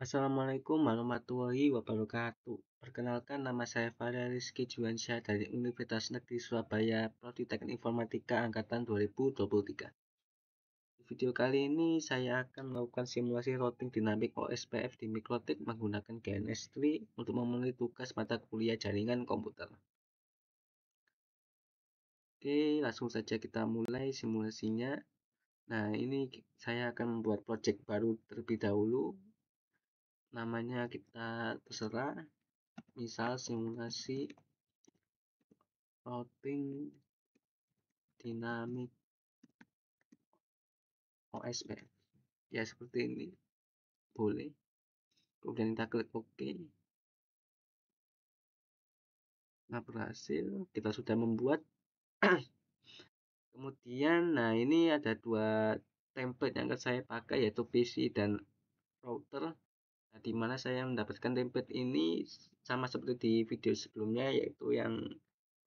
Assalamualaikum warahmatullahi wabarakatuh. Perkenalkan, nama saya Faria Rizky Juwansyah dari Universitas Negeri Surabaya, Prodi Teknik Informatika Angkatan 2023. Di video kali ini saya akan melakukan simulasi routing dinamik OSPF di Mikrotik menggunakan GNS3 untuk memenuhi tugas mata kuliah jaringan komputer. Oke, langsung saja kita mulai simulasinya. Nah, ini saya akan membuat project baru terlebih dahulu. Namanya kita terserah, misal simulasi routing dinamik OSPF. Ya, seperti ini. Boleh. Kemudian kita klik OK. Nah, berhasil. Kita sudah membuat. Kemudian, nah ini ada dua template yang akan saya pakai, yaitu PC dan router. Nah, di mana saya mendapatkan template ini sama seperti di video sebelumnya, yaitu yang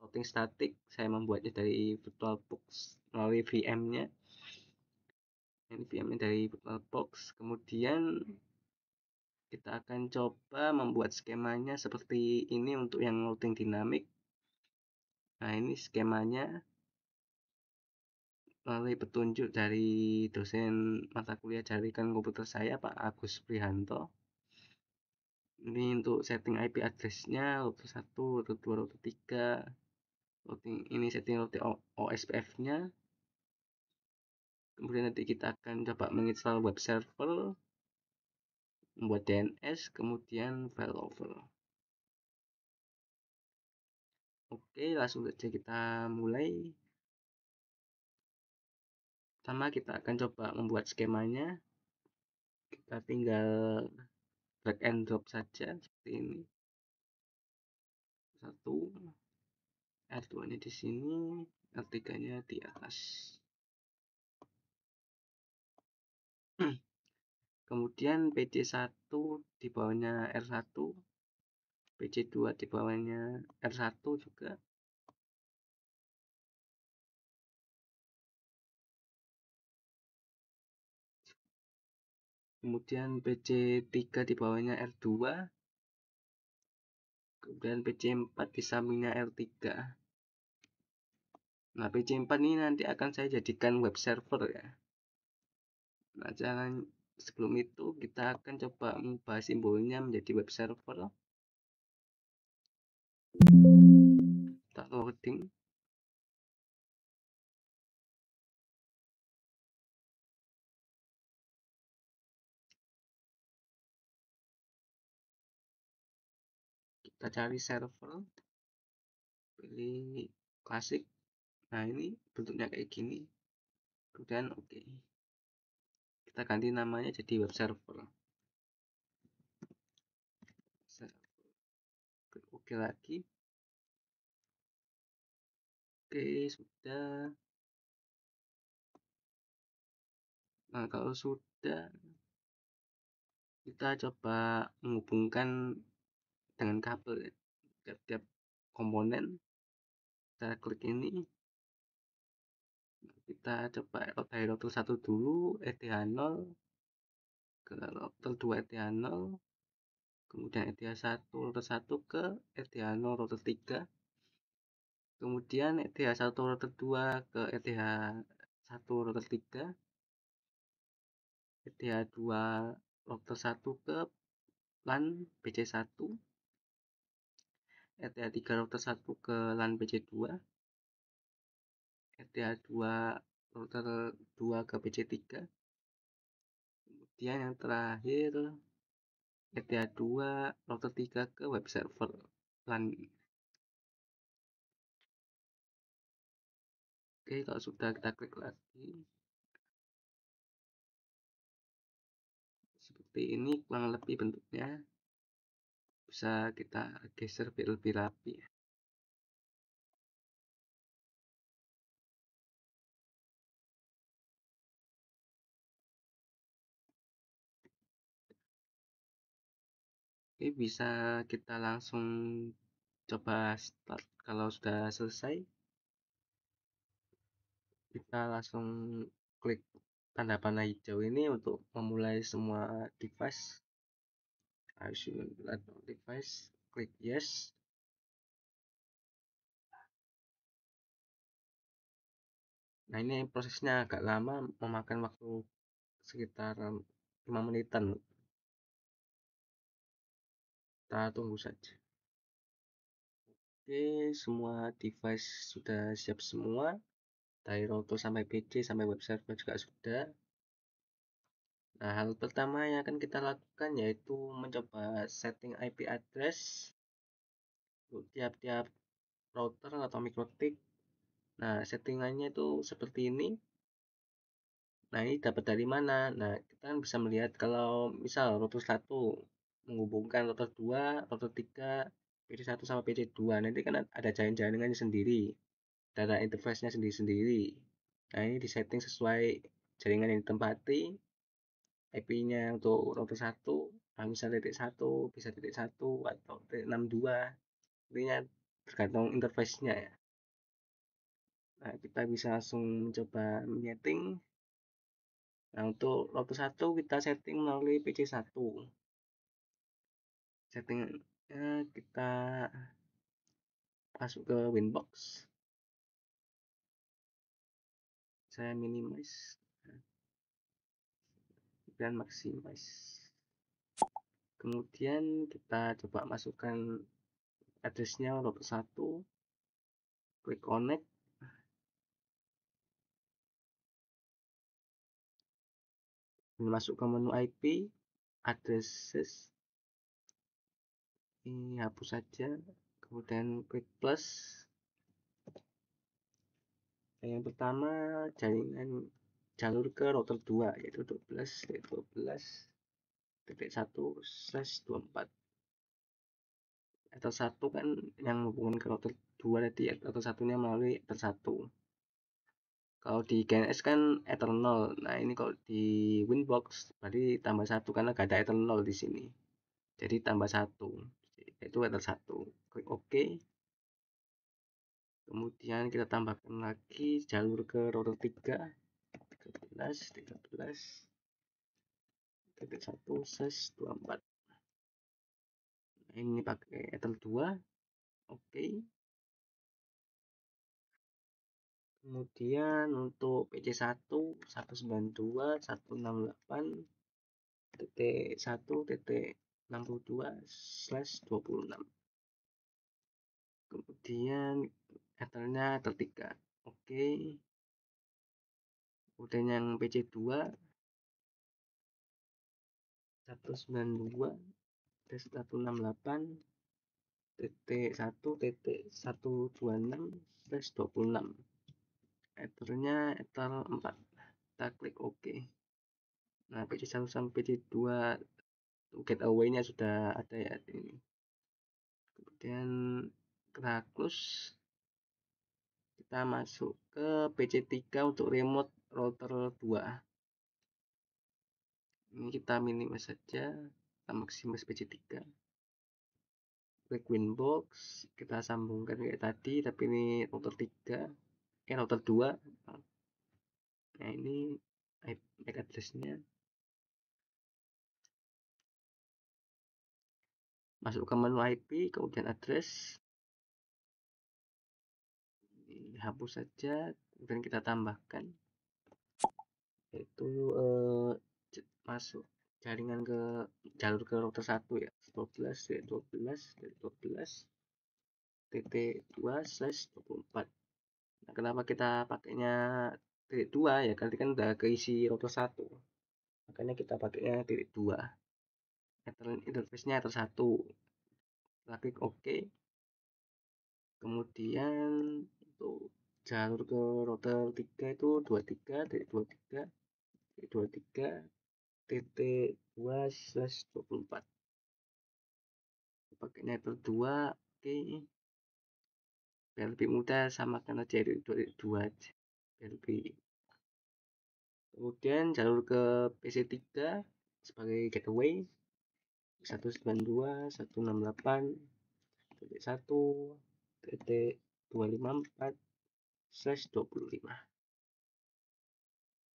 routing static. Saya membuatnya dari VirtualBox melalui VM-nya. Ini VM-nya dari VirtualBox. Kemudian kita akan coba membuat skemanya seperti ini untuk yang routing dinamik. Nah, ini skemanya melalui petunjuk dari dosen mata kuliah jaringan komputer saya, Pak Agus Prihanto. Ini untuk setting IP address-nya, router 1, router 2, router 3. Ini setting routing OSPF-nya. Kemudian nanti kita akan coba menginstal web server, membuat DNS, kemudian failover. Oke, langsung saja kita mulai. Pertama kita akan coba membuat skemanya. Kita tinggal drag and drop saja seperti ini. Satu, R2-nya di sini, R3-nya di atas. Kemudian PC1 di bawahnya R1, PC2 di bawahnya R1 juga. Kemudian PC3 di bawahnya R2. Kemudian PC4 di sampingnya R3. Nah, PC4 ini nanti akan saya jadikan web server ya. Nah, sebelum itu kita akan coba mengubah simbolnya menjadi web server. Kita loading. Kita cari server, pilih klasik. Nah, ini bentuknya kayak gini. Kemudian oke. Kita ganti namanya jadi web server. Klik oke lagi. Oke, sudah. Nah, kalau sudah, kita coba menghubungkan dengan kabel ya. Tiap-tiap komponen. Kita klik ini. Kita coba dari router 1 dulu, ETH0 ke router 2 ETH0, kemudian ETH1 router 1 ke ETH0 router 3, kemudian ETH1 router 2 ke ETH1 router 3, ETH2 router 1 ke LAN PC1, ETH3 router 1 ke LAN PC2, ETH2 router 2 ke PC3, kemudian yang terakhir ETH2 router 3 ke web server LAN. Oke, kalau sudah kita klik lagi. Seperti ini kurang lebih bentuknya. Bisa kita geser biar lebih rapi. Oke, bisa kita langsung coba start. Kalau sudah selesai, kita langsung klik tanda panah hijau ini untuk memulai semua device. assume device, klik yes. Nah, ini prosesnya agak lama, memakan waktu sekitar 5 menitan. Kita tunggu saja. Oke, semua device sudah siap semua. Dari router sampai PC sampai web server juga sudah. Nah, hal pertama yang akan kita lakukan yaitu mencoba setting IP address untuk tiap-tiap router atau mikrotik. Nah, settingannya itu seperti ini. Nah, ini dapat dari mana? Nah, kita kan bisa melihat kalau misal router 1 menghubungkan router 2, router 3, PC1 sama PC2. Nanti kan ada jaringannya sendiri, data interface-nya sendiri-sendiri. Nah, ini disetting sesuai jaringan yang ditempati. IP-nya untuk router 1, nah, misal titik 1, bisa titik 1 atau titik 62. Intinya tergantung interface-nya ya. Nah, kita bisa langsung coba menyeting. Nah, untuk router 1 kita setting melalui PC1. Settingnya kita masuk ke Winbox. Saya minimize dan maximize. Kemudian kita coba masukkan addressnya router 1. Klik connect. Masuk ke menu IP, addresses. Ini hapus saja, kemudian klik plus. Yang pertama jaringan jalur ke router 2 yaitu 12.12.1/24. Ether 1 kan yang hubungan ke router 2 tadi, ether 1-nya melalui ether 1. Kalau di GNS kan ether 0. Nah, ini kalau di Winbox berarti tambah 1 karena gak ada ether 0 di sini. Jadi tambah 1. Yaitu ether 1. Klik OK. Kemudian kita tambahkan lagi jalur ke router 3, 13.13.1/24. Nah, ini pakai ether 2. Oke. Kemudian untuk PC1 192.168.1.62/26. Kemudian ethernya ether 3. Oke. Kemudian yang PC2 192.168.1.126/26. Ethernya ether 4. Kita klik OK. Nah, PC1 sampai PC2 gateway-nya sudah ada ya ini. Kemudian kita close. Kita masuk ke PC3 untuk remote router 2. Ini kita minimize saja, kita maximise PC3. Klik Winbox, kita sambungkan kayak tadi, tapi ini router 3, router 2. Nah, ini MAC address-nya. Masuk ke menu IP, kemudian address. Hapus saja, kemudian kita tambahkan. Yaitu masuk jaringan ke jalur ke router 1 ya, 12.12.12.2/24. Nah, kenapa kita pakainya titik 2 ya, karena kan udah keisi router 1, makanya kita pakainya titik 2. Interface-nya ether 1. Kita klik OK. Kemudian untuk jalur ke router 3 itu 23.23.23.2/24. Pakainya ether 2. Oke. Biar lebih mudah samakan aja itu 2 aja. Biar lebih. Kemudian jalur ke PC3 sebagai gateway 192.168.1.254/25.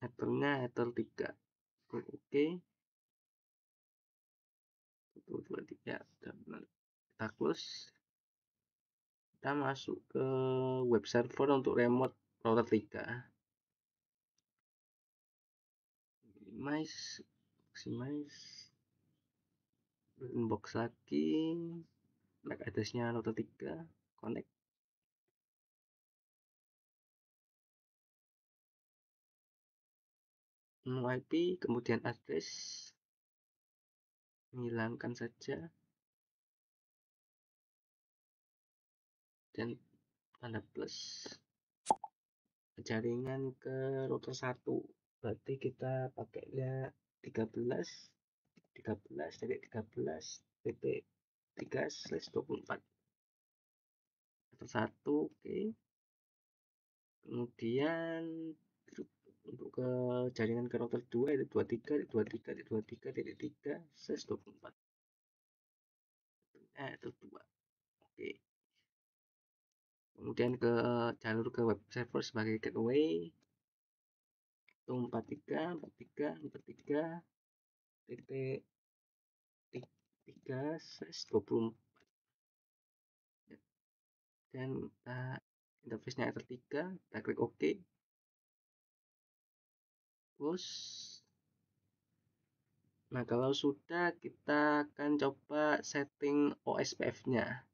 Ethernya ether 3. Oke. 123 kita close, kita masuk ke web server untuk remote router 3. Maximize inbox lagi, MAC addressnya router 3, connect. Menu IP, kemudian address, hilangkan saja, dan tanda plus. Jaringan ke router 1, berarti kita pakainya 13.13.3/24 router 1. Oke. Kemudian untuk ke jaringan ke router 2 itu 23.23.23.3/24. Itu 2. Oke. Kemudian ke jalur ke web server sebagai gateway itu 43.3.3/24 dan interface-nya router 3, kita klik OK, close. Nah, kalau sudah, kita akan coba setting OSPF-nya.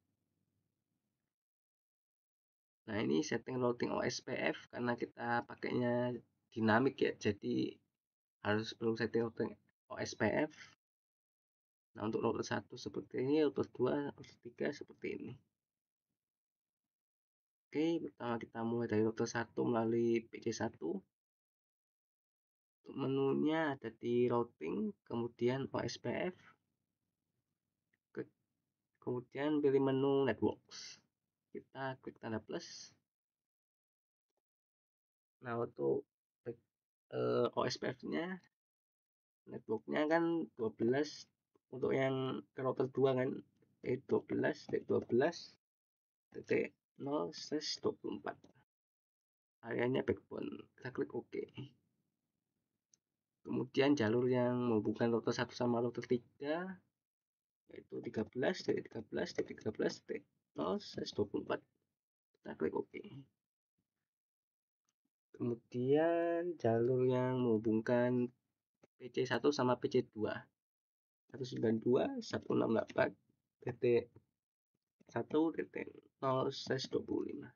Nah, ini setting routing OSPF karena kita pakainya dinamik ya, jadi harus perlu setting routing OSPF. Nah, untuk router 1 seperti ini, router 2, router 3 seperti ini. Oke, pertama kita mulai dari router 1 melalui PC1. Untuk menunya ada di routing, kemudian OSPF, kemudian pilih menu networks. Kita klik tanda plus. Nah, untuk OSPF-nya, networknya kan 12 untuk yang ke router 2 kan, 12.12.0/24. Areanya backbone, kita klik OK. Kemudian jalur yang menghubungkan router 1 sama router 3 yaitu 13.13.13.0/24. Kita klik OK. Kemudian jalur yang menghubungkan PC1 sama PC2 192.168.0/25.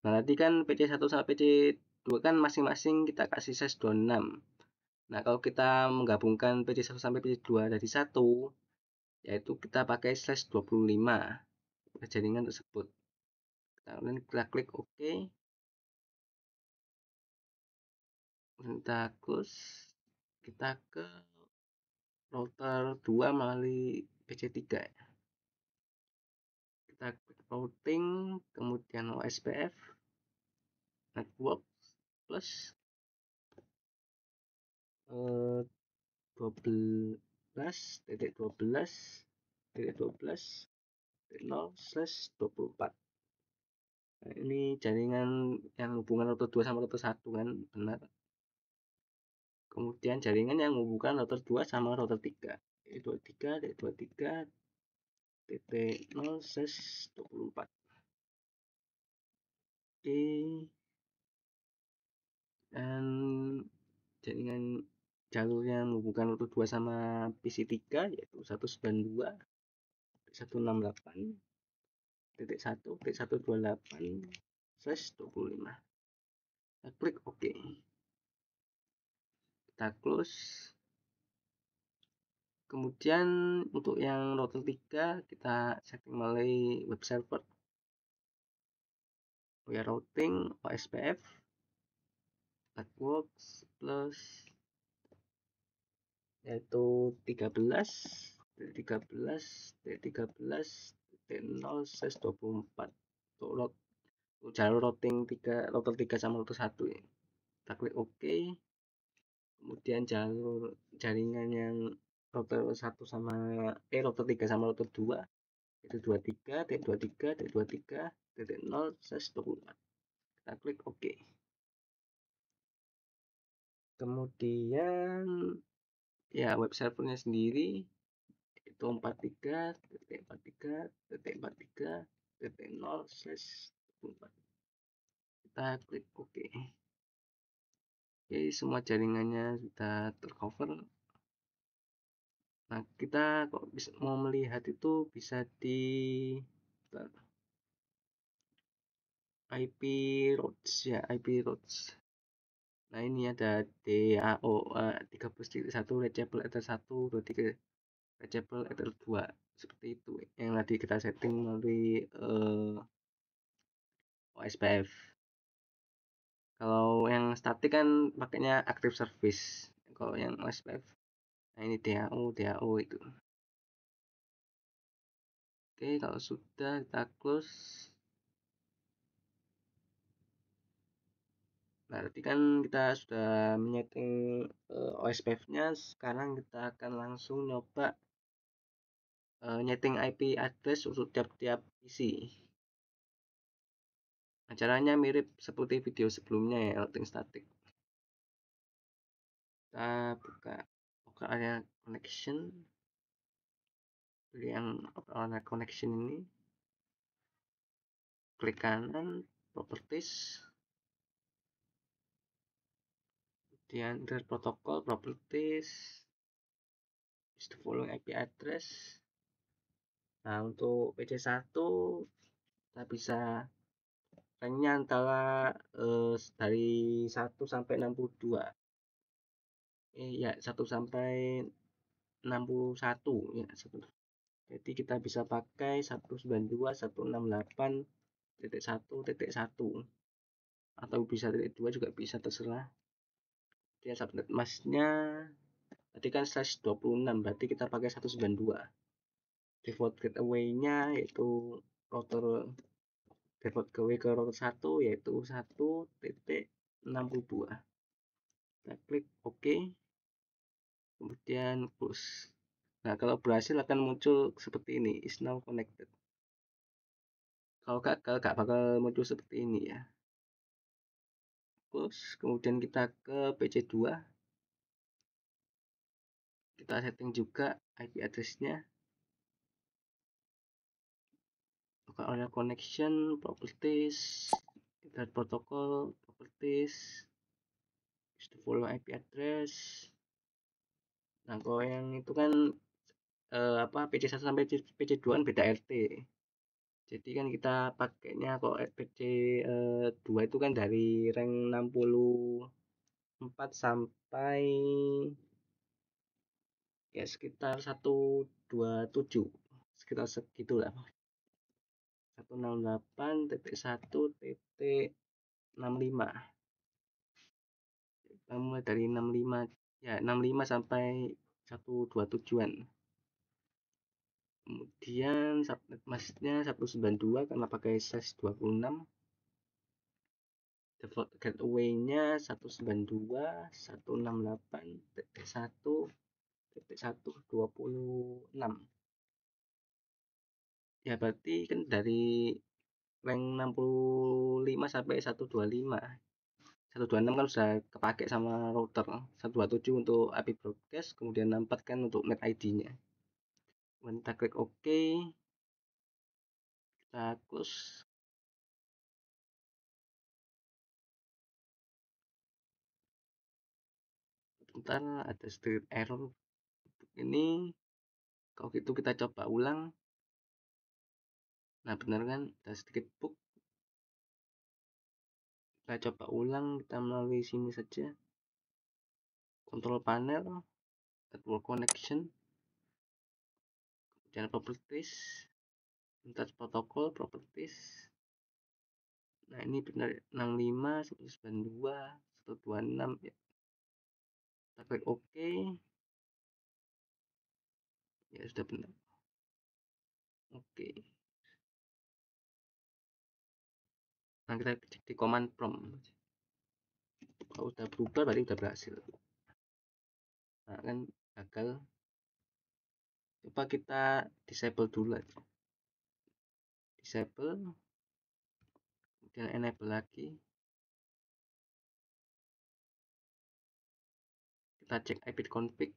Nah, nanti kan PC1 sama PC2 kan masing-masing kita kasih size 26. Nah, kalau kita menggabungkan PC1 sampai PC2 dari 1, yaitu kita pakai slash 25 jaringan tersebut. Kemudian kita klik OK. Kita close. Kita ke router 2 melalui PC3. Kita klik routing, kemudian OSPF, network plus 12.12.0/24. Nah, ini jaringan yang hubungan router 2 sama router 1 kan, benar. Kemudian jaringan yang menghubungkan router 2 sama router 3, 23.23.0/24. Oke. Dan jaringan jalur yang menghubungkan router 2 sama PC3 yaitu 192.168.1.128/25. Kita klik OK. Kita close. Kemudian untuk yang router 3 kita setting melalui web server, routing OSPF, networks plus yaitu 13.13.13.0/24 untuk jalur routing 3 router 3 sama router 1 ya. Kita klik OK. Kemudian jalur jaringan yang router 1 sama router 3 sama router 2 itu 23.23.23.0/24. Kita klik OK. Kemudian ya web servernya sendiri yaitu 43.43.43.0/4. Kita klik OK. Oke, semua jaringannya sudah tercover. Nah, kita kok bisa mau melihat itu bisa di IP routes ya, IP routes. Nah, ini ada DAO 30.1 reachable ether 1, 23 reachable ether 2, seperti itu yang tadi kita setting melalui OSPF. Kalau yang static kan pakainya active service. Kalau yang OSPF, nah ini DAO itu. Oke, kalau sudah kita close. Nah, tadi kan kita sudah menyeting OSPF-nya. Sekarang kita akan langsung nyoba nyeting IP address untuk tiap-tiap PC. Nah, caranya mirip seperti video sebelumnya ya, routing static. Kita buka area connection. Pilih yang area connection ini. Klik kanan, properties. Kemudian internet protocol, properties. Is the following IP address. Nah, untuk PC1 kita bisa ranknya antara dari 1 sampai 62. Ya, 1 sampai 61 ya. Jadi kita bisa pakai 192.168.1.1 atau bisa .2 juga bisa, terserah. Dia subnet masknya tadi kan /26, berarti kita pakai 192. Default gateway-nya yaitu router default gateway ke router 1 yaitu 1.62. Kita klik OK, kemudian close. Nah, kalau berhasil akan muncul seperti ini, is now connected. Kalau gagal gak bakal muncul seperti ini ya. Close, kemudian kita ke PC2. Kita setting juga IP address-nya. Buka area connection, properties, internet protocol, properties, use the follow IP address. Nah, kalau yang itu kan PC1 sampai PC2 kan beda RT. Jadi kan kita pakainya kok PC2 itu kan dari rank 64 sampai ya sekitar 127, sekitar segitulah. 168.1.65. Kita mulai dari 65 ya, 65 sampai 127-an. Kemudian subnet masknya 192 karena pakai size 26. Default gateway-nya 192.168.1.126. Ya, berarti kan dari rank 65 sampai 125. 126 kan sudah kepake sama router. 127 untuk IP broadcast, kemudian 64 kan untuk net ID-nya. Kita klik OK. Kita close. Bentar, ada sedikit error ini. Kalau gitu kita coba ulang. Nah, benar kan? Ada sedikit bug. Kita coba ulang, kita melalui sini saja. Control panel, network connection, kemudian properties, internet protocol, properties. Nah, ini benar 65, 192, 126 ya. Kita klik OK. Ya, sudah benar. Oke. Nah, kita cek di command prompt. Kalau udah berubah berarti udah berhasil. Nah, kan gagal. Coba kita disable dulu aja. Disable, kemudian enable lagi. Kita cek ipconfig.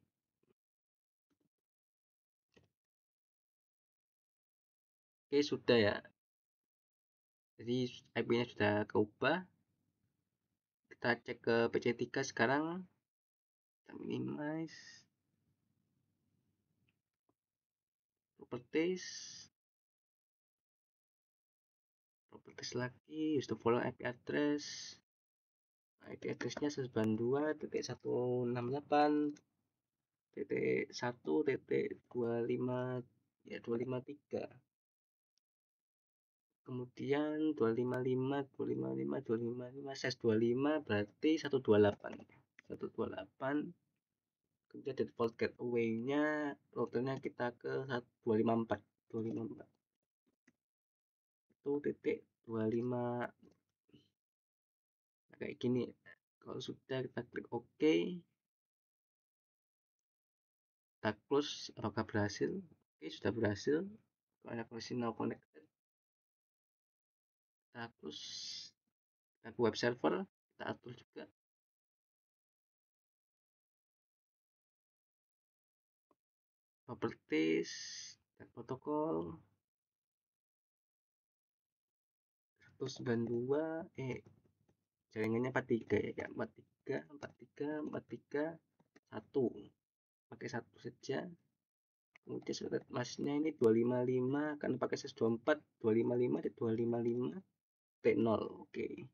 Oke, sudah ya. Jadi IP-nya sudah keubah. Kita cek ke PC3 sekarang. Kita minimize properties. Properties lagi, use the follow IP address. IP address-nya 192.168.1.25 ya 253. Kemudian 255 size 25 berarti 128. 128. Kemudian default gateway-nya routernya kita ke 254. 254. 1.25 kayak gini. Kalau sudah kita klik OK, kita close. Apakah berhasil? Oke, sudah berhasil. Kalau connection now connected, kita close. Kita ke web server, kita atur juga properties dan protokol 192 jaringannya 43 ya, 43 43 43 1 pakai satu saja. Kemudian surat masnya ini 255 karena pakai ses 24 255 dan 255 T0. Oke.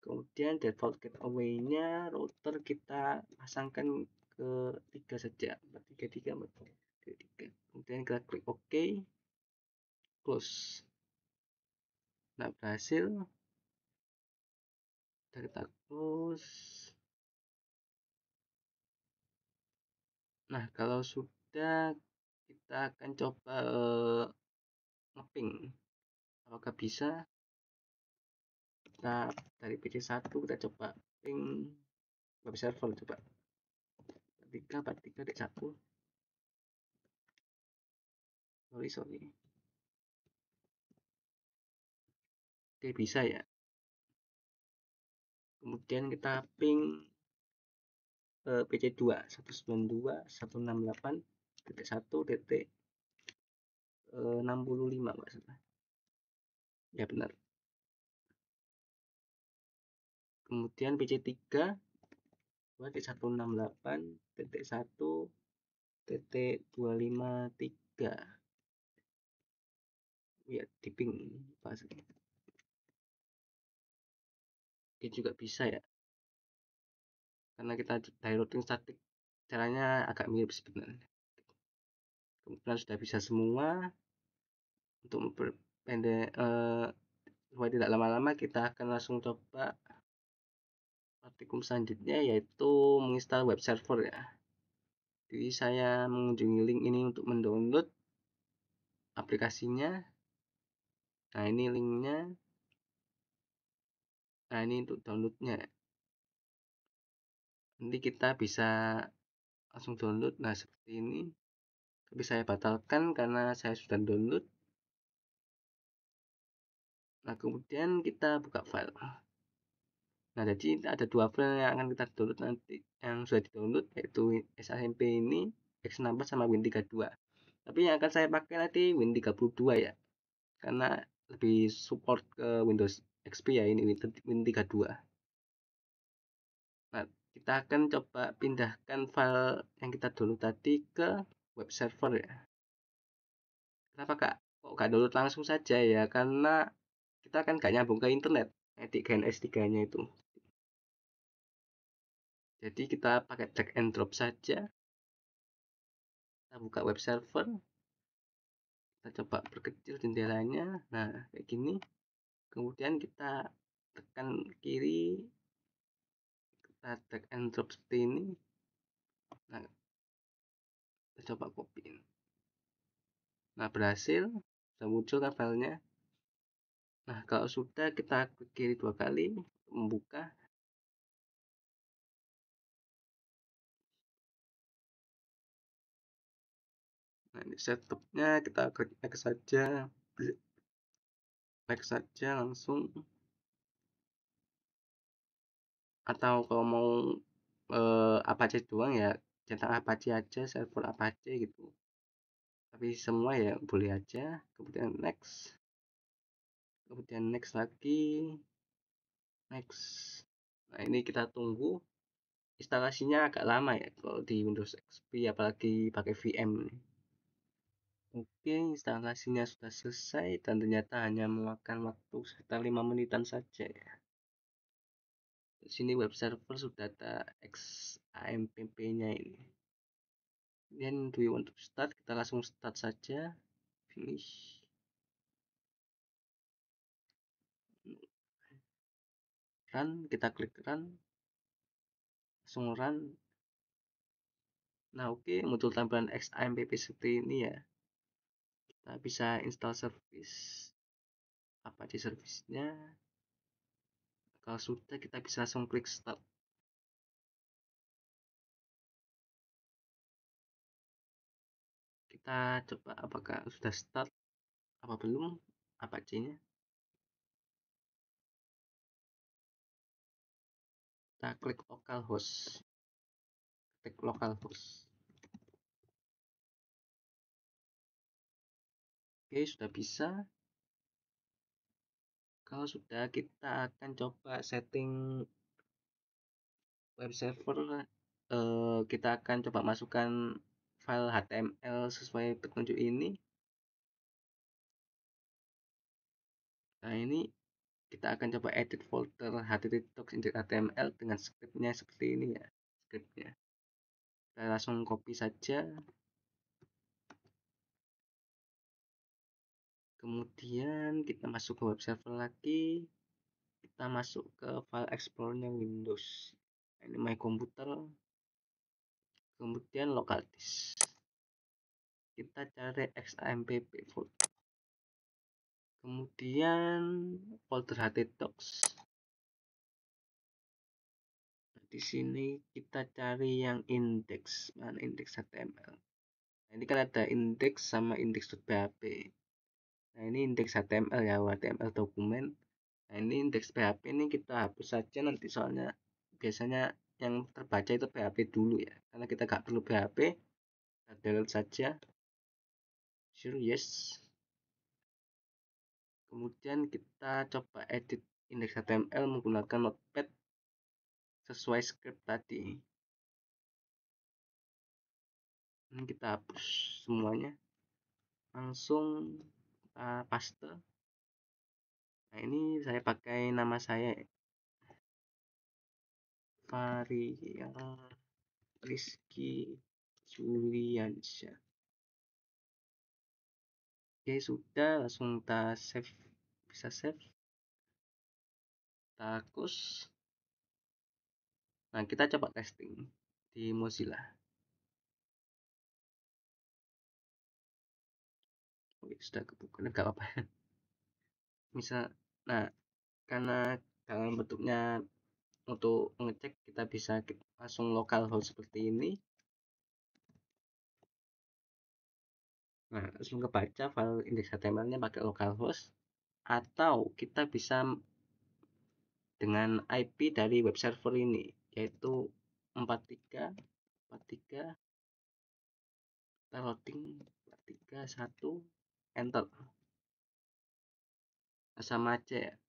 Kemudian default gateway-nya router kita pasangkan ke 3 saja, 433 433. Kemudian kita klik OK, close. Nah, berhasil. Kita close. Nah, kalau sudah, kita akan coba ngeping. Apakah bisa? Kita dari PC1 kita coba ping web server, coba 43 sorry. Oke, bisa ya. Kemudian kita ping PC2 192.168.1.65 maksudnya. Ya benar. Kemudian PC3 2.168.1.253. Ya, di ping bahasanya. Ini juga bisa ya. Karena kita dari routing statik, caranya agak mirip sebenarnya. Kemudian sudah bisa semua. Untuk memperpendek supaya tidak lama-lama, kita akan langsung coba praktikum selanjutnya, yaitu menginstal web server ya. Jadi saya mengunjungi link ini untuk mendownload aplikasinya. Nah, ini linknya. Nah, ini untuk downloadnya. Nanti kita bisa langsung download. Nah, seperti ini. Tapi saya batalkan karena saya sudah download. Nah, kemudian kita buka file. Nah, jadi ada dua file yang akan kita download nanti, yang sudah di-download, yaitu SAMP ini, X64 sama Win32. Tapi yang akan saya pakai nanti Win32 ya, karena lebih support ke Windows XP ya, ini Win32. Nah, kita akan coba pindahkan file yang kita download tadi ke web server ya. Kenapa kok gak download langsung saja ya? Karena kita kan gak nyambung ke internet, S3-nya itu. Jadi kita pakai drag and drop saja. Kita buka web server. Kita coba perkecil jendelanya. Nah, kayak gini. Kemudian kita tekan kiri. Kita drag and drop seperti ini. Nah, kita coba copy. Nah, berhasil. Sudah muncul kan filenya. Nah, kalau sudah, kita klik kiri 2 kali membuka. Nah, ini setupnya kita klik next saja. Next saja langsung. Atau kalau mau Apache doang ya, centang Apache aja, server Apache gitu. tapi semua ya boleh aja. Kemudian next lagi, next. Nah, ini kita tunggu. Instalasinya agak lama ya kalau di Windows XP, apalagi pakai VM. Oke, instalasinya sudah selesai dan ternyata hanya memakan waktu sekitar 5 menitan saja ya. Di sini web server sudah ada XAMPP-nya ini. Then do you want to start? Kita langsung start saja. Finish. Run, kita klik run. Langsung run. Nah, oke, muncul tampilan XAMPP seperti ini ya. Kita bisa install service. Apa di service-nya? Kalau sudah, kita bisa langsung klik start. Kita coba apakah sudah start apa belum, apa C-nya. Kita klik localhost. Oke, sudah bisa. Kalau sudah, kita akan coba setting web server. Kita akan coba masukkan file HTML sesuai petunjuk ini. Nah, ini kita akan coba edit folder http://docs.html dengan scriptnya seperti ini ya. Scriptnya kita langsung copy saja, kemudian kita masuk ke web server lagi, kita masuk ke file explorer-nya Windows. Nah, ini my computer, kemudian local disk, kita cari XAMPP folder, kemudian folder htdocs. Di sini kita cari yang index, mana index HTML. Nah, ini kan ada index sama index.php. Nah, ini index HTML ya, HTML dokumen. Nah, ini index PHP ini kita hapus saja nanti, soalnya biasanya yang terbaca itu PHP dulu ya. Karena kita nggak perlu PHP, kita delete saja. Sure, yes. Kemudian kita coba edit index HTML menggunakan Notepad sesuai script tadi. Ini kita hapus semuanya. Langsung kita paste. Nah, ini saya pakai nama saya, Varial Rizky Juliansyah. Oke, sudah, langsung kita save. Bisa save, kita hapus. Nah, kita coba testing di Mozilla. Oke, sudah kebuka, enggak apa-apa. Misal, nah, karena dalam bentuknya untuk mengecek, kita bisa langsung localhost seperti ini. Nah, langsung kebaca file index HTML-nya pakai localhost, atau kita bisa dengan IP dari web server ini, yaitu 43 43 kita loading 431 enter. Sama aja ya.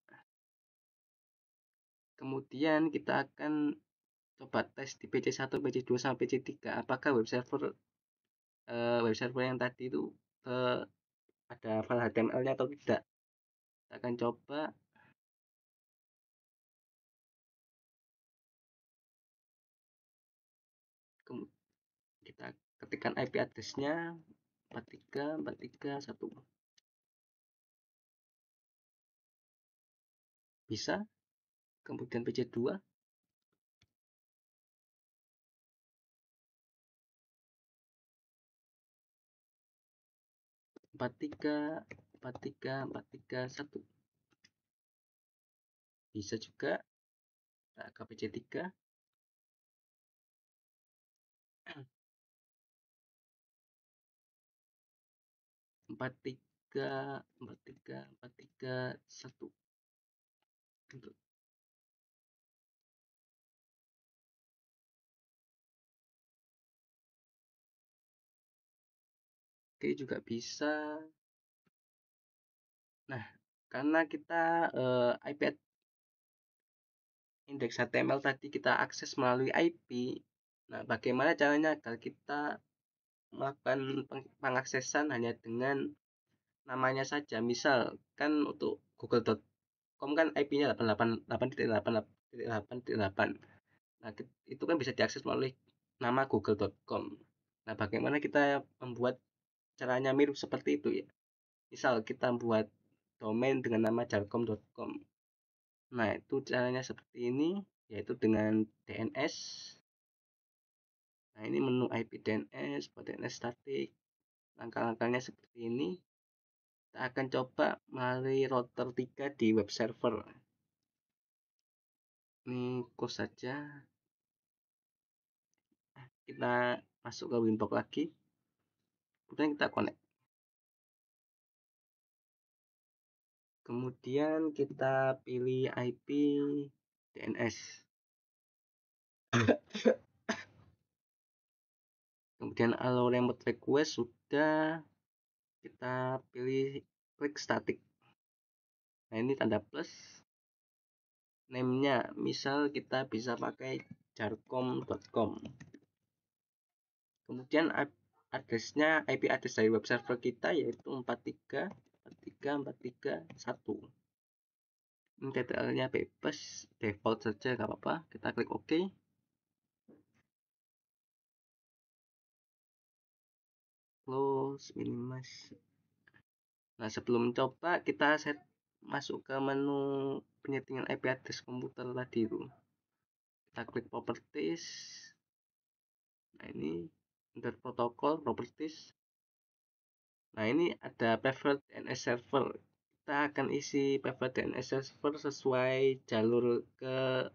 Kemudian kita akan coba tes di PC1, PC2 sampai PC3 apakah web server yang tadi itu ada file HTML-nya atau tidak. Kita akan coba. Kita ketikkan IP address-nya 43431. Bisa. Kemudian PC2 434341. Bisa juga. Kita ke PC3. 434341. Oke juga bisa. Nah, karena kita IP indeks HTML tadi kita akses melalui IP. Nah, bagaimana caranya agar kita melakukan pengaksesan hanya dengan namanya saja? Misal kan untuk google.com kan IP-nya 88.8.8.8. Nah, itu kan bisa diakses melalui nama google.com. Nah, bagaimana kita membuat caranya mirip seperti itu ya? Misal kita buat domain dengan nama jarcom.com. Nah, itu caranya seperti ini, yaitu dengan DNS. Nah, ini menu IP DNS, buat DNS statik. Langkah-langkahnya seperti ini. Kita akan coba melalui router 3 di web server. Ini close saja. Kita masuk ke Winbox lagi. Kemudian kita connect. Kemudian kita pilih IP DNS. Kemudian allow remote request sudah, kita pilih klik static. Nah, ini tanda plus. Name-nya misal kita bisa pakai jarcom.com. Kemudian address-nya, IP address dari web server kita yaitu 43.43.43.1. Ini detailnya bebas, default saja nggak apa-apa. Kita klik OK. Close, minimize. Nah, sebelum coba kita masuk ke menu penyetingan IP address komputer tadi itu. Kita klik properties. Nah, ini untuk protokol properties. Nah, ini ada preferred DNS server. Kita akan isi preferred DNS server sesuai jalur ke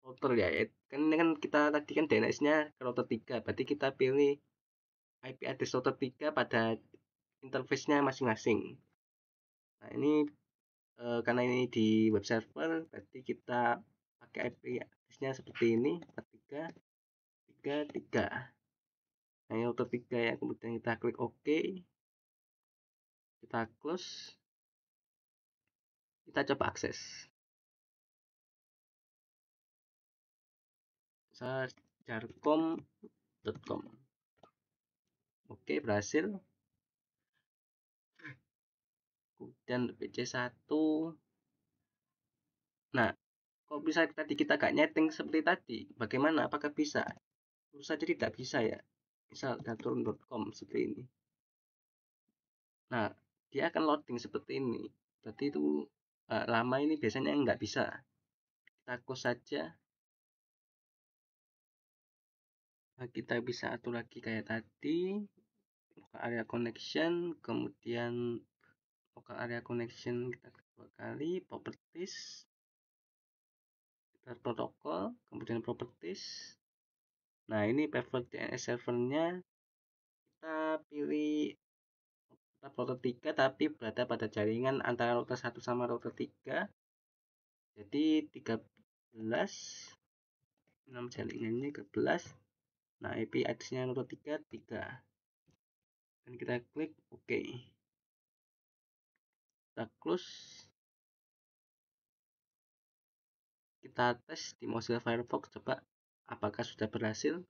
router ya. Kan ini kan kita tadi kan DNS-nya ke router 3, berarti kita pilih IP address router 3 pada interface-nya masing-masing. Nah, ini karena ini di web server, berarti kita pakai IP address-nya seperti ini, 43.3.3. Nah, ini router 3 ya. Kemudian kita klik OK. Kita close. Kita coba akses. jarcom.com. Oke, berhasil. Kemudian PC1. Nah, kok bisa tadi kita gak nyeting seperti tadi? Bagaimana? Apakah bisa? Tentu saja tidak bisa ya. Misal daturun.com seperti ini. Nah, dia akan loading seperti ini. Berarti itu lama ini biasanya nggak bisa. Kita close saja. Nah, kita bisa atur lagi kayak tadi. Buka area connection, kemudian local area connection kita klik 2 kali, properties, kita protokol, kemudian properties. Nah, ini preferred DNS servernya kita pilih router 3 tapi berada pada jaringan antara router 1 sama router 3. Jadi 13, 6 jaringannya 13. Nah, IP address-nya router 3 3. Dan kita klik OK. Kita close. Kita tes di Mozilla Firefox, coba apakah sudah berhasil.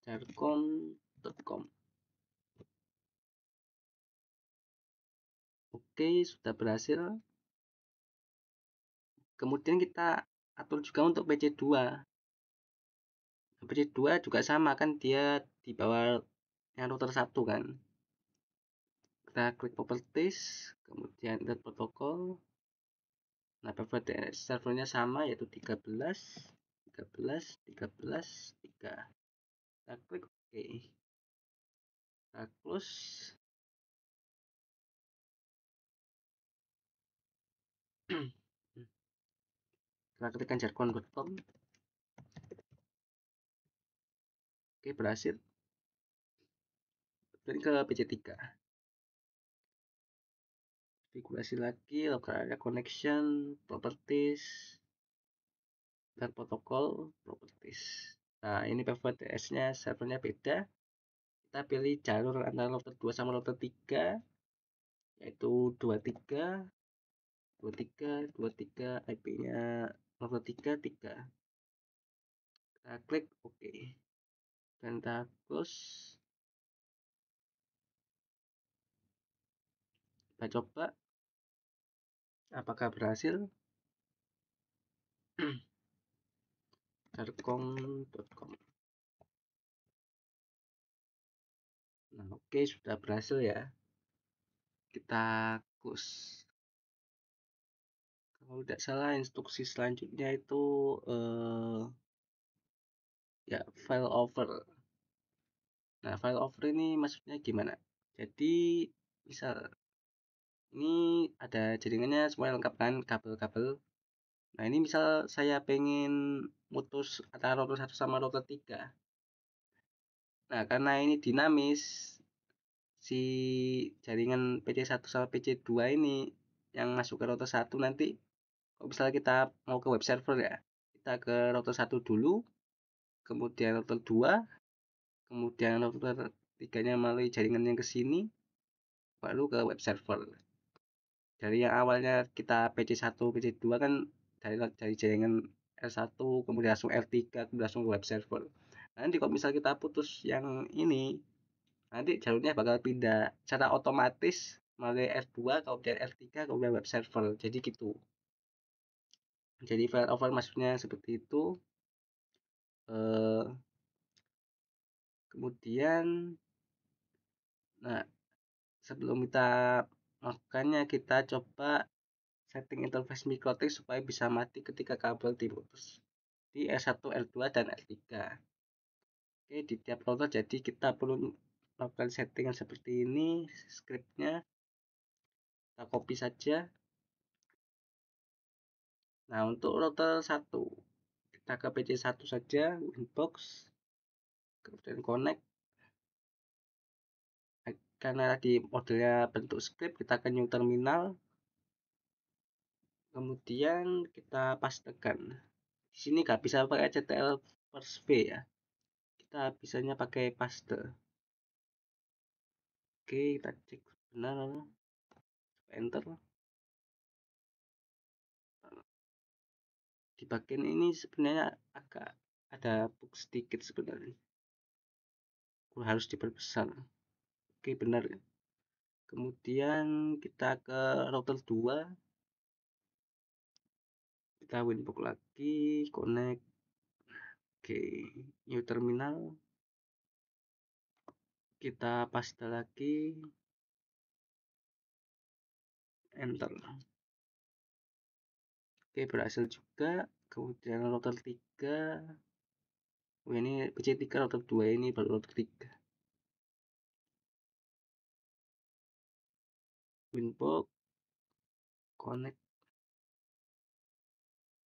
jarcom.com. Oke, sudah berhasil. Kemudian kita atur juga untuk PC2. PC2 juga sama kan, dia di bawah yang router 1 kan. Kita klik properties, kemudian internet protokol. Nah, preferred DNS servernya sama yaitu 13, 13, 13, 3. Kita klik OK. Kita close. Kita ketikkan jargon.com. Oke, berhasil. Dan ke PC3. Konfigurasi lagi, local area connection, properties, dan protokol, properties. Nah, ini PVTS-nya servernya beda. Kita pilih jalur antara router 2 sama router 3, yaitu 23, 23, 23, IP-nya router 3, 3. Kita klik OK. Dan kita close. Kita coba apakah berhasil. Telkom.com. Nah, oke, sudah berhasil ya. Kita close. Kalau tidak salah instruksi selanjutnya itu ya failover. Nah, failover ini maksudnya gimana? Jadi misal ini ada jaringannya semua lengkap kan, kabel-kabel. Nah, ini misal saya pengen mutus antara router 1 sama router 3. Nah, karena ini dinamis, si jaringan PC1 sama PC2 ini yang masuk ke router 1 nanti kalau misalnya kita mau ke web server ya, kita ke router 1 dulu, kemudian router 2, kemudian router 3-nya melalui jaringan yang ke sini, baru ke web server. Dari yang awalnya kita PC1, PC2 kan dari jaringan R1, kemudian langsung R3, kemudian langsung ke web server. Nanti kalau misalnya kita putus yang ini, nanti jalurnya bakal pindah secara otomatis melalui R2, kemudian R3, kemudian web server. Jadi gitu. Jadi failover maksudnya seperti itu. Kemudian, nah sebelum kita melakukannya, kita coba setting interface MikroTik supaya bisa mati ketika kabel diputus di R1, R2, dan R3. Oke, di tiap router jadi kita perlu melakukan settingan seperti ini. Scriptnya kita copy saja. Nah, untuk router 1 kita ke PC1 saja, Winbox, kemudian connect. Karena tadi modelnya bentuk script, kita ke new terminal, kemudian kita pastekan. Di sini nggak bisa pakai CTL first V ya, kita bisanya pakai paste. Oke, kita cek benar, enter. Di bagian ini sebenarnya agak ada bug sedikit sebenarnya, harus diperbesar. Oke, benar. Kemudian kita ke router 2, kita winbox lagi, connect. Oke, new terminal, kita paste lagi, enter. Oke, berhasil juga. Kemudian router 3, oh ini PC3, router 2 ini baru router 3. Winbox, connect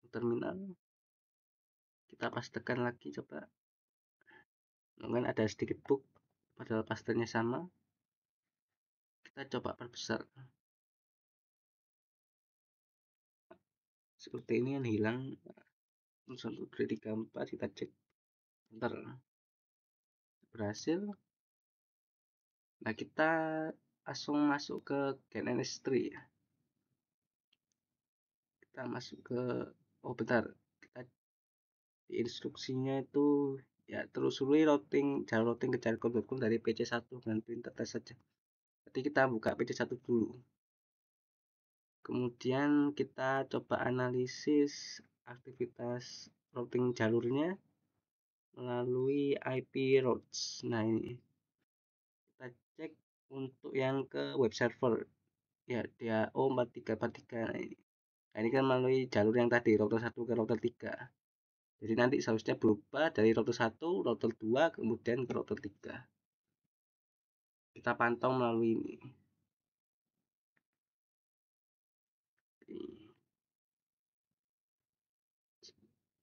terminal, kita pastekan lagi coba. Mungkin ada sedikit bug, padahal pastenya sama. Kita coba perbesar. Seperti ini yang hilang. Terus untuk 3, 4 kita cek. Bentar. Berhasil. Nah, kita langsung masuk ke GNS3 ya. Kita masuk ke, oh bentar, kita di instruksinya itu ya telusuri jalur routing ke jargon.com dari PC1 dengan perintah tes saja. Jadi kita buka PC1 dulu. Kemudian kita coba analisis aktivitas routing jalurnya melalui IP routes. Nah, ini kita cek untuk yang ke web server ya, dia O4343. Nah, ini kan melalui jalur yang tadi router 1 ke router 3. Jadi nanti seharusnya berubah dari router 1, router 2, kemudian ke router 3. Kita pantau melalui ini.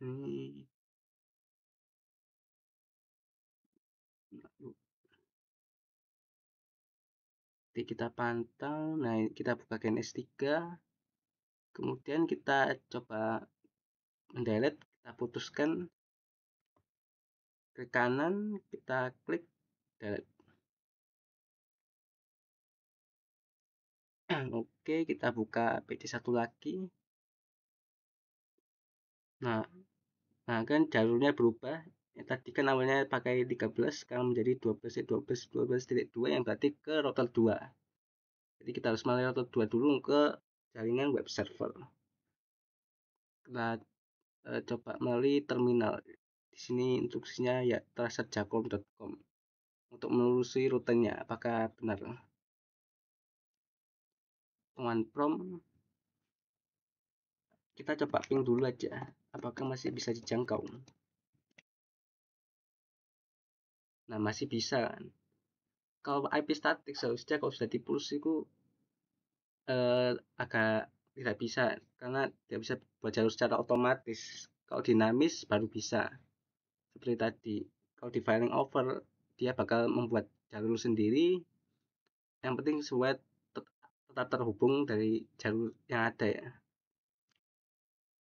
Ini Jadi kita pantau. Nah, kita buka GNS3. Kemudian kita coba mendelete, kita putuskan. ke kanan kita klik delete. Oke, kita buka PC1 lagi. Nah, kan jalurnya berubah. Yang tadi kan awalnya pakai 13, sekarang menjadi 12.12.12.2 yang berarti ke router 2. Jadi kita harus melalui router 2 dulu ke jaringan web server. Kita coba melalui terminal. Di sini instruksinya ya tracerjacom.com untuk menelusuri rutenya apakah benar. Command prompt kita coba ping dulu aja apakah masih bisa dijangkau. Nah, masih bisa kan. Kalau IP statik seharusnya kalau sudah dipulse itu agak tidak bisa karena tidak bisa buat jalur secara otomatis. Kalau dinamis baru bisa seperti tadi. Kalau di filing over dia bakal membuat jalur sendiri, yang penting sesuai tetap terhubung dari jalur yang ada ya.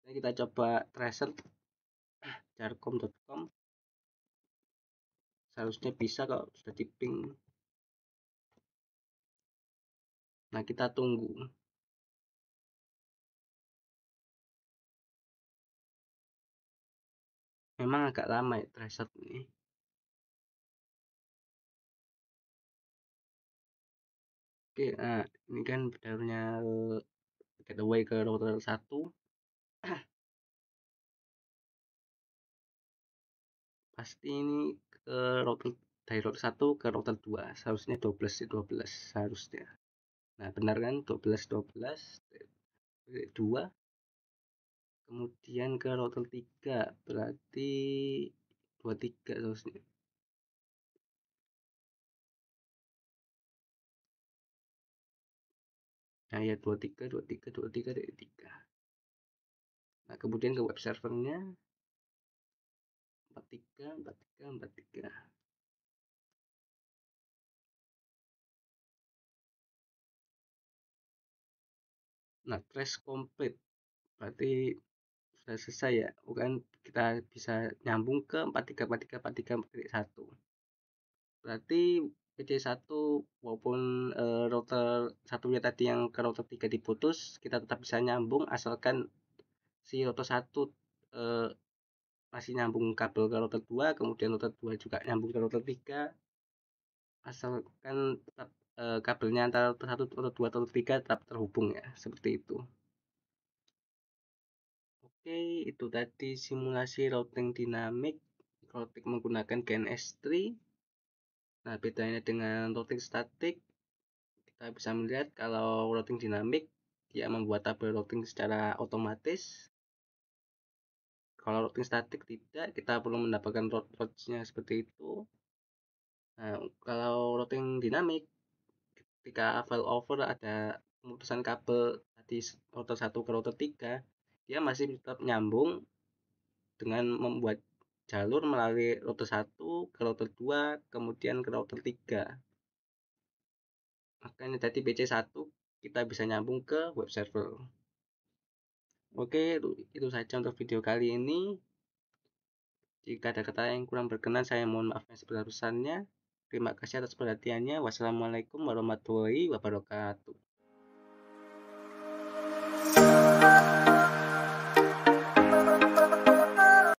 Jadi kita coba tracer jarcom.com, seharusnya bisa kalau sudah di ping. Nah, kita tunggu. Memang agak lama ya tracer ini. Oke, nah ini kan jalurnya gateway ke router 1. Pasti ini ke router dari router 1 ke router 2, seharusnya 12 seharusnya. Nah, benar kan 12 kemudian ke router 3 berarti 23 seharusnya. Nah, ya 23. Nah, kemudian ke web servernya 43. Nah, trace complete berarti sudah selesai ya. Bukan kita bisa nyambung ke 43 berarti PC1 maupun router satunya tadi yang ke router 3 diputus, kita tetap bisa nyambung asalkan si router 1 masih nyambung kabel ke router 2, kemudian router 2 juga nyambung ke router 3, asalkan tetap kabelnya antara router 1, router 2, router 3 tetap terhubung ya, seperti itu. Oke, itu tadi simulasi routing dinamik routing menggunakan GNS3. Nah, bedanya dengan routing statik, kita bisa melihat kalau routing dinamik dia membuat tabel routing secara otomatis. Kalau routing statik tidak, kita perlu mendapatkan route-nya seperti itu. Nah, kalau routing dinamik, ketika failover ada pemutusan kabel tadi router 1 ke router 3, dia masih tetap nyambung dengan membuat jalur melalui router 1 ke router 2, kemudian ke router 3. Makanya tadi PC1 kita bisa nyambung ke web server. Oke, itu saja untuk video kali ini. Jika ada kata yang kurang berkenan, saya mohon maaf yang sebesar-besarnya. Terima kasih atas perhatiannya. Wassalamualaikum warahmatullahi wabarakatuh.